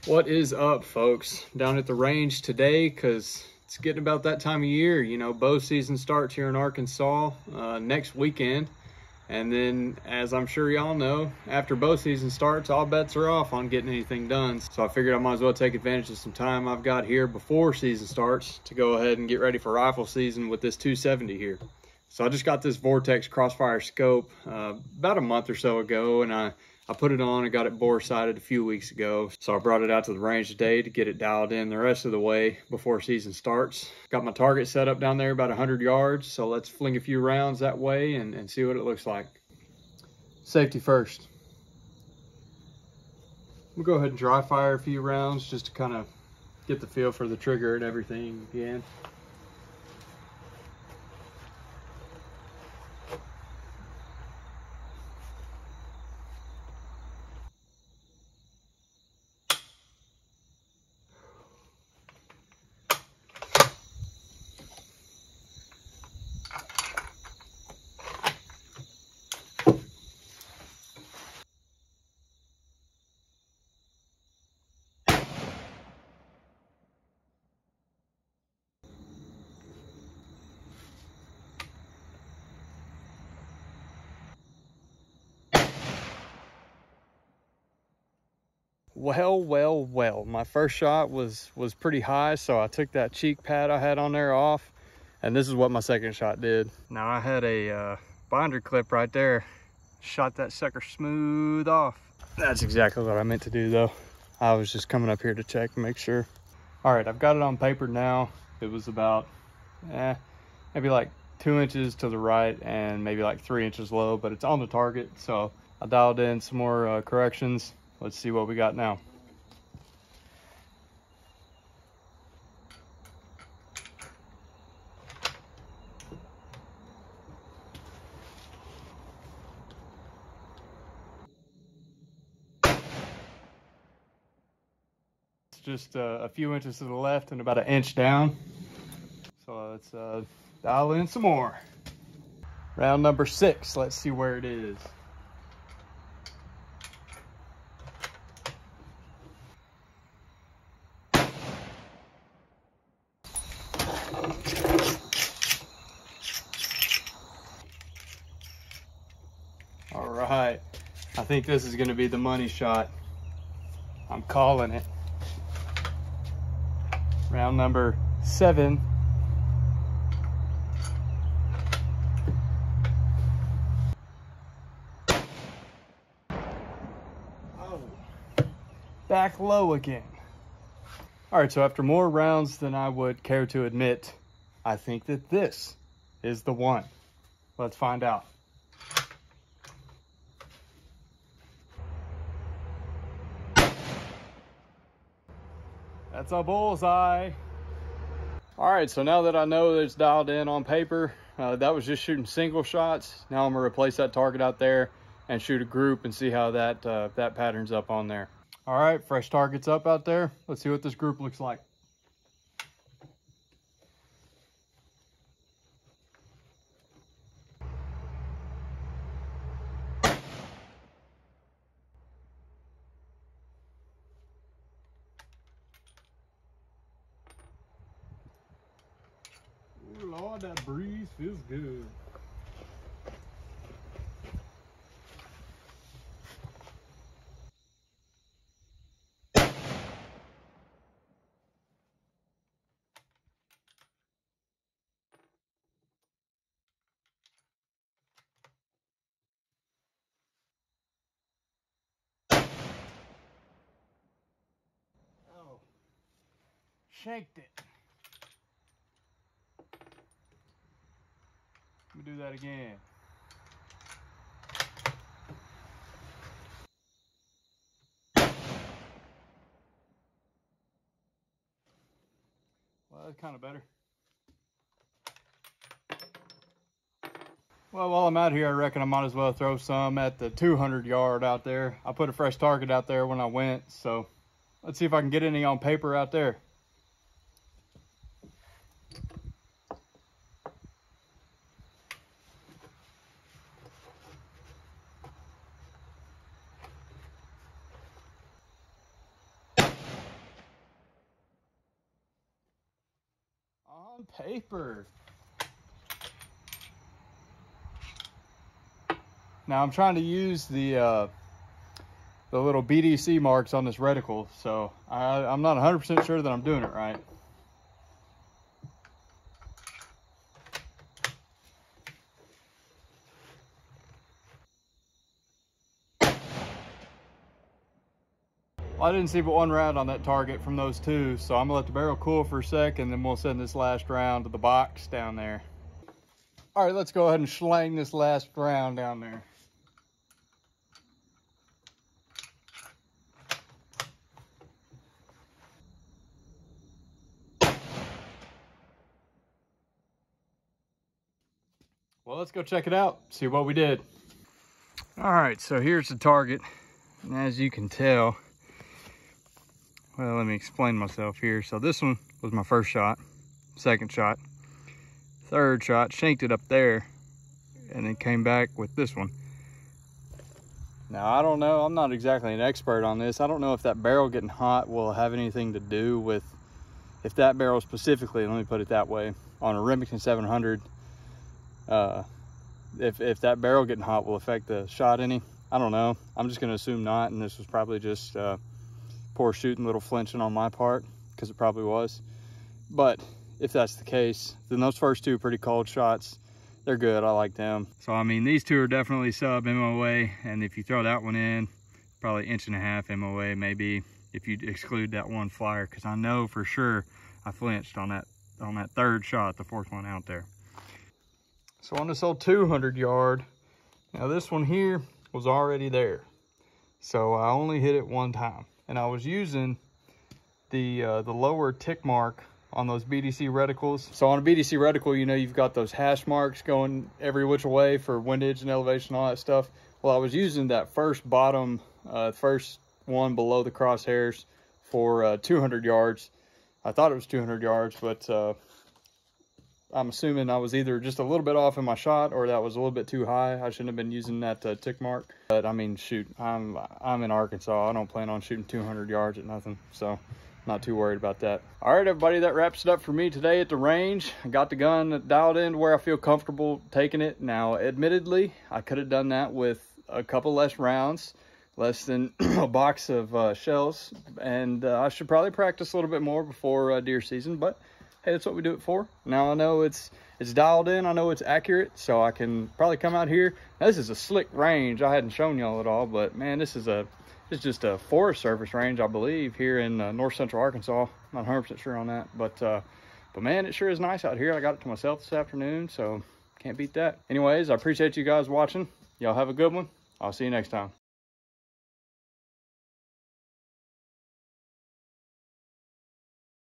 What is up, folks? Down at the range today because it's getting about that time of year. You know, bow season starts here in Arkansas next weekend. And then, as I'm sure y'all know, after bow season starts, all bets are off on getting anything done. So I figured I might as well take advantage of some time I've got here before season starts to go ahead and get ready for rifle season with this 270 here. So I just got this Vortex Crossfire scope about a month or so ago, and I put it on and got it bore sighted a few weeks ago. So I brought it out to the range today to get it dialed in the rest of the way before season starts. Got my target set up down there about 100 yards. So let's fling a few rounds that way and see what it looks like. Safety first. We'll go ahead and dry fire a few rounds just to kind of get the feel for the trigger and everything again. Well, my first shot was pretty high, so I took that cheek pad I had on there off, and this is what my second shot did. Now I had a binder clip right there, shot that sucker smooth off. That's exactly what I meant to do though. I was just coming up here to check and make sure. All right, I've got it on paper now. It was about maybe like 2 inches to the right and maybe like 3 inches low, but it's on the target. So I dialed in some more corrections. Let's see what we got now. It's just a few inches to the left and about an inch down. So let's dial in some more. Round number 6, let's see where it is. All right, I think this is gonna be the money shot. I'm calling it. Round number 7. Oh, back low again. All right, so after more rounds than I would care to admit, I think that this is the one. Let's find out. That's a bullseye. All right, so now that I know that it's dialed in on paper, that was just shooting single shots. Now I'm gonna replace that target out there and shoot a group and see how that patterns up on there. All right, fresh targets up out there. Let's see what this group looks like. Ooh, Lord, that breeze feels good. Oh, shaked it. Let me do that again. Well, that's kind of better. Well, while I'm out here, I reckon I might as well throw some at the 200 yard out there. I put a fresh target out there when I went, so let's see if I can get any on paper out there. on paper. Now I'm trying to use the little BDC marks on this reticle, so I'm not 100% sure that I'm doing it right. Well, I didn't see but one round on that target from those two, so I'm gonna let the barrel cool for a second, then we'll send this last round to the box down there. All right, let's go ahead and slang this last round down there. Well, let's go check it out, see what we did. All right, so here's the target. And as you can tell, well, let me explain myself here. So this one was my first shot, second shot, third shot, shanked it up there, and then came back with this one. Now, I don't know, I'm not exactly an expert on this. I don't know if that barrel getting hot will have anything to do with, if that barrel specifically, let me put it that way, on a Remington 700, if that barrel getting hot will affect the shot any. I don't know. I'm just gonna assume not, and this was probably just poor shooting, little flinching on my part, because it probably was. But if that's the case, then those first two pretty cold shots, they're good. I like them. So I mean, these two are definitely sub MOA, and if you throw that one in, probably 1.5 inch MOA maybe, if you exclude that one flyer, because I know for sure I flinched on that third shot, the fourth one out there. So on this old 200 yard, now this one here was already there. So I only hit it one time. And I was using the lower tick mark on those BDC reticles. So on a BDC reticle, you know, you've got those hash marks going every which way for windage and elevation, all that stuff. Well, I was using that first bottom, first one below the crosshairs for 200 yards. I thought it was 200 yards, but I'm assuming I was either just a little bit off in my shot or that was a little bit too high. I shouldn't have been using that tick mark. But I mean, shoot, I'm in Arkansas. I don't plan on shooting 200 yards at nothing. So not too worried about that. All right, everybody, that wraps it up for me today at the range. I got the gun dialed in to where I feel comfortable taking it. Now, admittedly, I could have done that with a couple less rounds, less than a box of shells. And I should probably practice a little bit more before deer season, but hey, that's what we do it for. Now I know it's dialed in. I know it's accurate, so I can probably come out here. Now, this is a slick range. I hadn't shown y'all at all, but man, it's just a Forest Service range, I believe, here in north central Arkansas. Not 100% sure on that, but man, it sure is nice out here. I got it to myself this afternoon, so can't beat that. Anyways, I appreciate you guys watching. Y'all have a good one. I'll see you next time.